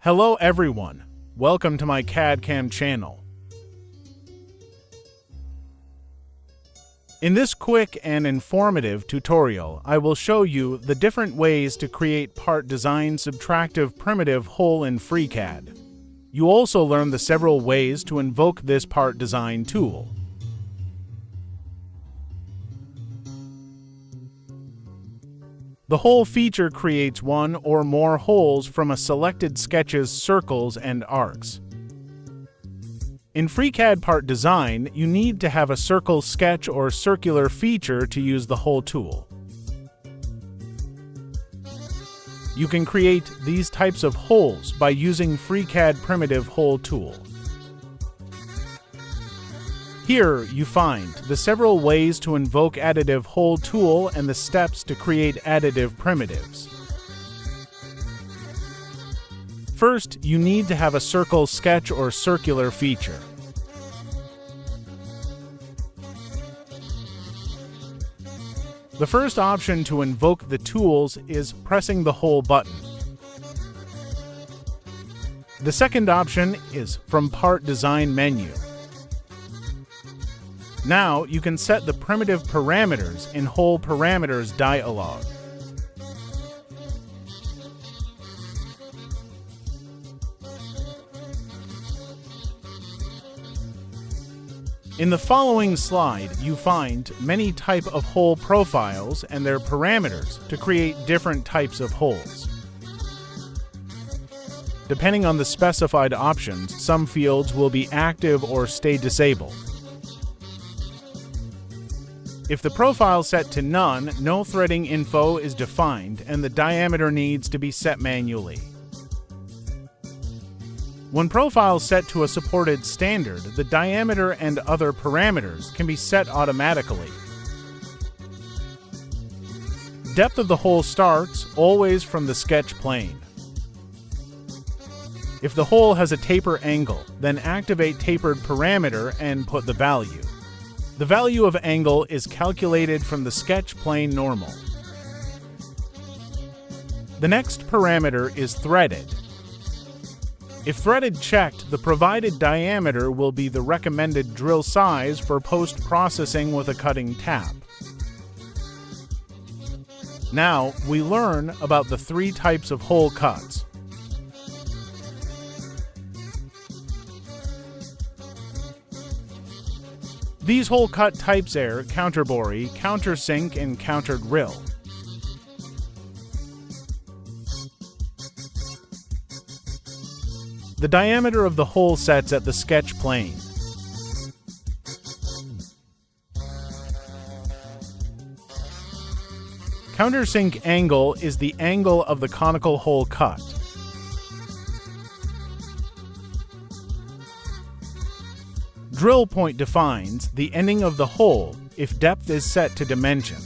Hello everyone, welcome to my CAD/CAM channel. In this quick and informative tutorial, I will show you the different ways to create Part Design Subtractive Primitive Hole in FreeCAD. You also learn the several ways to invoke this Part Design tool. The hole feature creates one or more holes from a selected sketch's circles and arcs. In FreeCAD Part Design, you need to have a circle sketch or circular feature to use the hole tool. You can create these types of holes by using FreeCAD Primitive Hole tool. Here you find the several ways to invoke Additive Hole tool and the steps to create additive primitives. First, you need to have a circle sketch or circular feature. The first option to invoke the tools is pressing the Hole button. The second option is from Part Design menu. Now you can set the primitive parameters in Hole Parameters dialog. In the following slide, you find many types of hole profiles and their parameters to create different types of holes. Depending on the specified options, some fields will be active or stay disabled. If the profile is set to none, no threading info is defined and the diameter needs to be set manually. When profile is set to a supported standard, the diameter and other parameters can be set automatically. Depth of the hole starts always from the sketch plane. If the hole has a taper angle, then activate tapered parameter and put the value. The value of angle is calculated from the sketch plane normal. The next parameter is threaded. If threaded checked, the provided diameter will be the recommended drill size for post-processing with a cutting tap. Now, we learn about the three types of hole cuts. These hole cut types are counterbore, countersink, and counter-drill. The diameter of the hole sets at the sketch plane. Countersink angle is the angle of the conical hole cut. Drill point defines the ending of the hole if depth is set to dimension.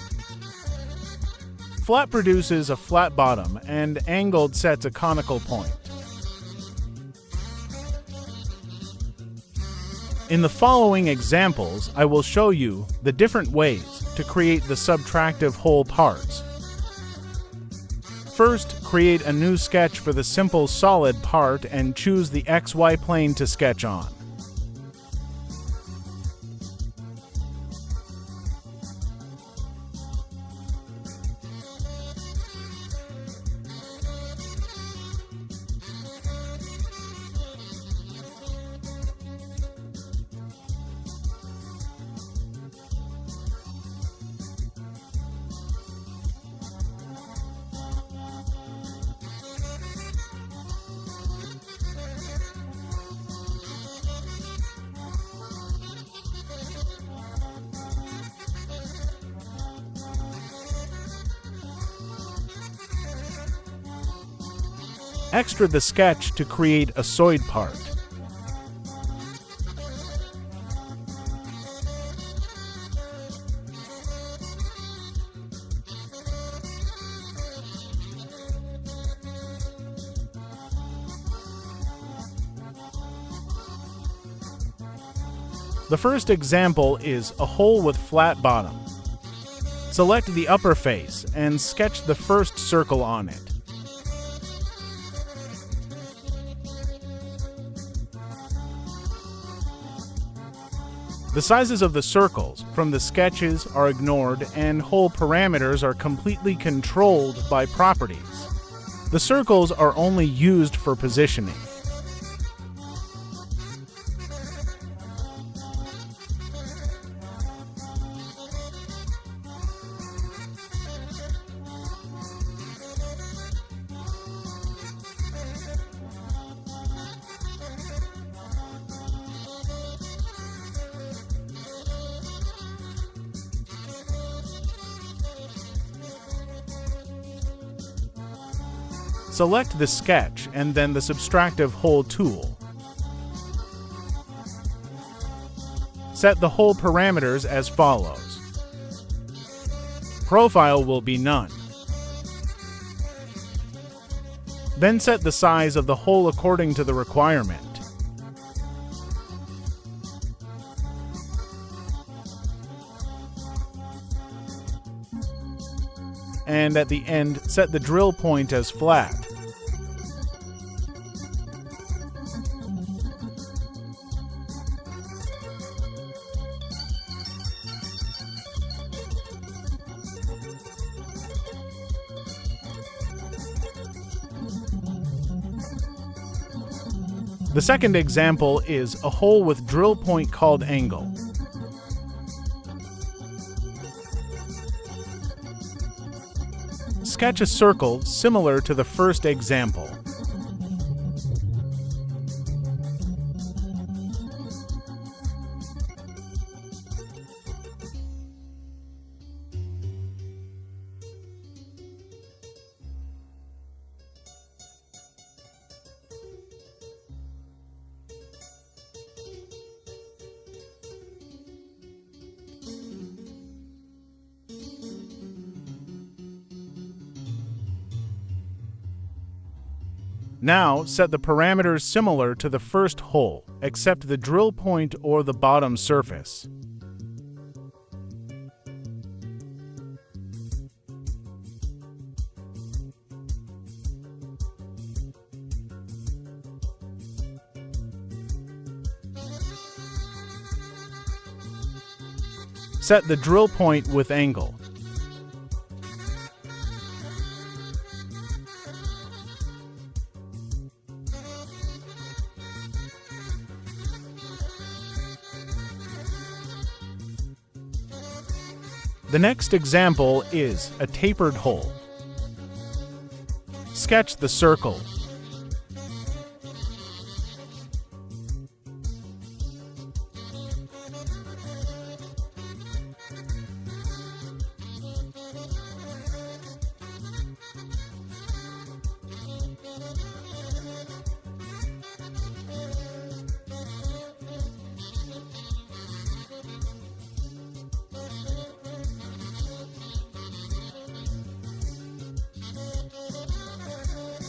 Flat produces a flat bottom and angled sets a conical point. In the following examples, I will show you the different ways to create the subtractive hole parts. First, create a new sketch for the simple solid part and choose the XY plane to sketch on. Extrude the sketch to create a solid part. The first example is a hole with flat bottom. Select the upper face and sketch the first circle on it. The sizes of the circles from the sketches are ignored and hole parameters are completely controlled by properties. The circles are only used for positioning. Select the sketch and then the Subtractive Hole tool. Set the hole parameters as follows. Profile will be none. Then set the size of the hole according to the requirement. And at the end, set the drill point as flat. The second example is a hole with drill point called angle. Sketch a circle similar to the first example. Now set the parameters similar to the first hole, except the drill point or the bottom surface. Set the drill point with angle. The next example is a tapered hole. Sketch the circle.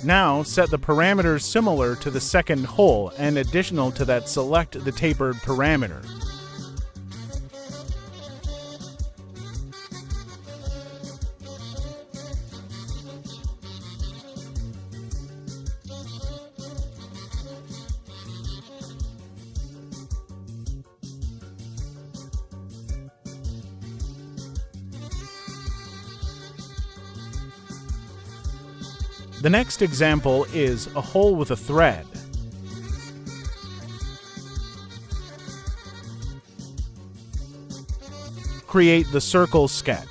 Now set the parameters similar to the second hole, and additional to that select the tapered parameter. The next example is a hole with a thread. Create the circle sketch.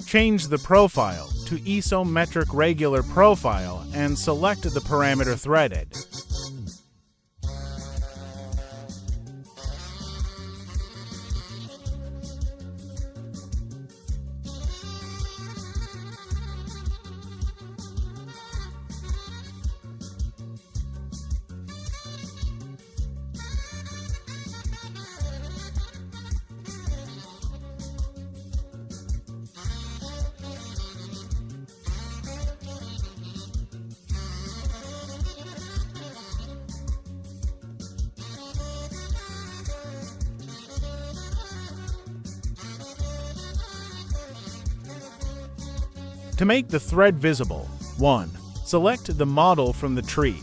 Change the profile to isometric regular profile and select the parameter threaded. To make the thread visible, 1. Select the model from the tree.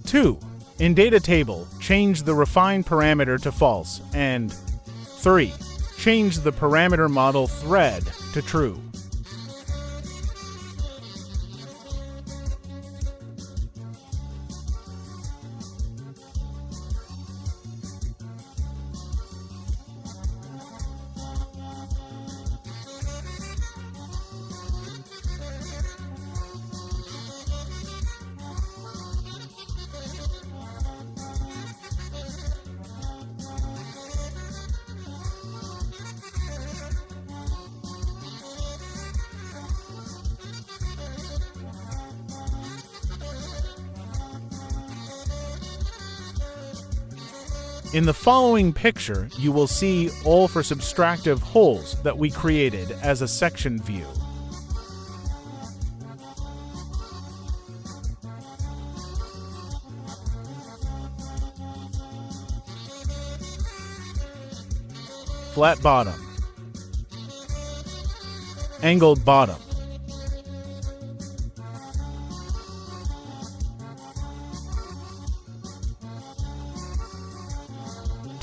2. In Data Table, change the Refine parameter to false, and 3. Change the parameter model thread to true. In the following picture, you will see all for subtractive holes that we created as a section view. Flat bottom, angled bottom,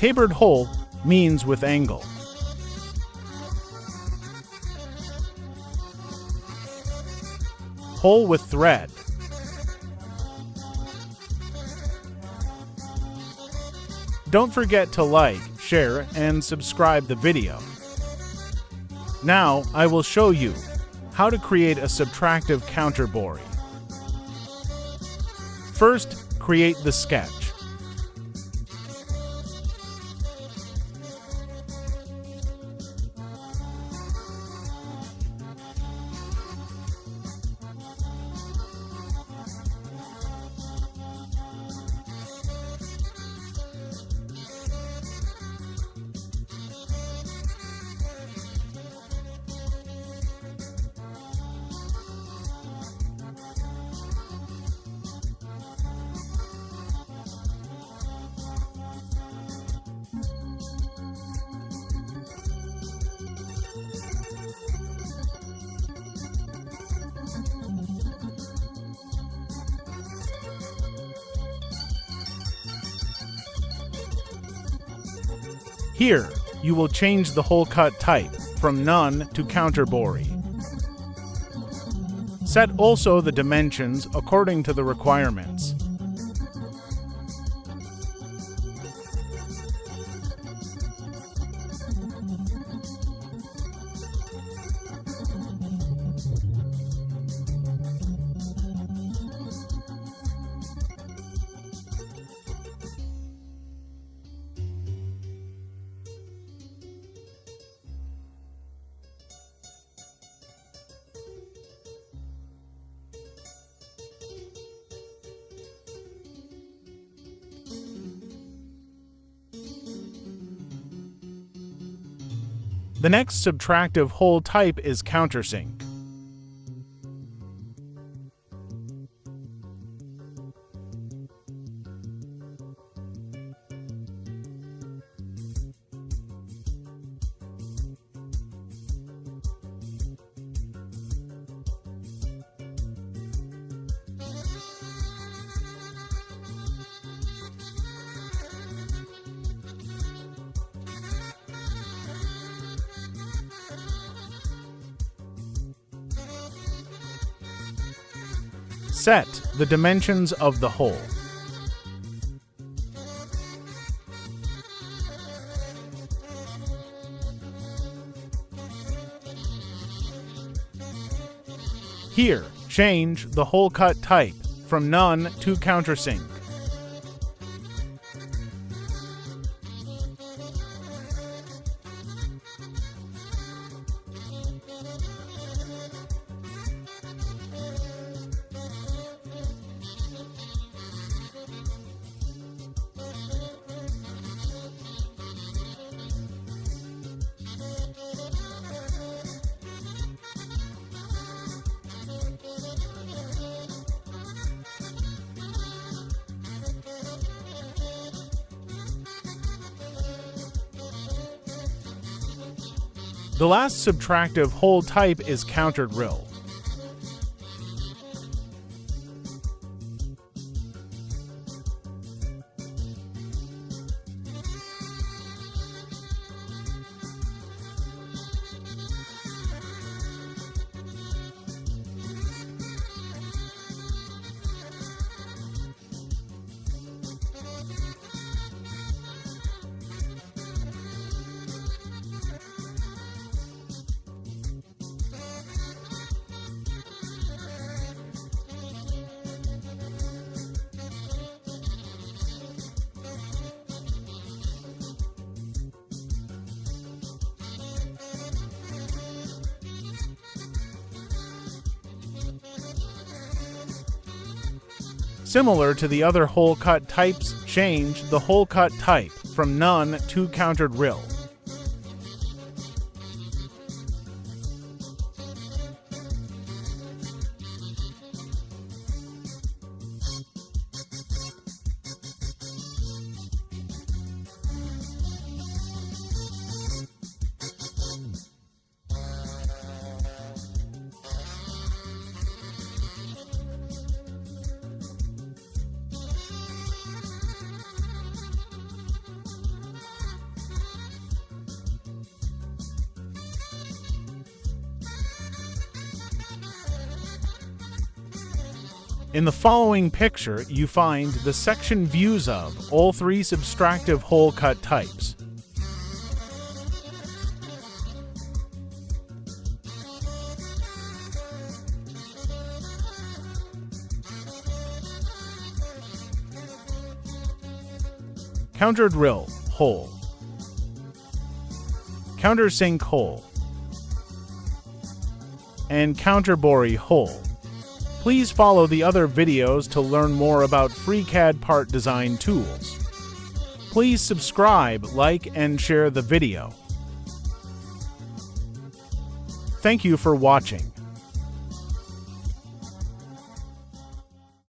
tapered hole means with angle. Hole with thread. Don't forget to like, share, and subscribe the video. Now I will show you how to create a subtractive counterbory. First, create the sketch. Here, you will change the hole cut type from none to counterbory. Set also the dimensions according to the requirements. The next subtractive hole type is countersink. Set the dimensions of the hole. Here, change the hole cut type from none to countersink. The last subtractive hole type is countered rill. Similar to the other hole cut types, change the hole cut type from none to countered rill. In the following picture, you find the section views of all three subtractive hole cut types. Countered rill hole, countersink hole, and counterbory hole. Please follow the other videos to learn more about FreeCAD Part Design tools. Please subscribe, like, and share the video. Thank you for watching.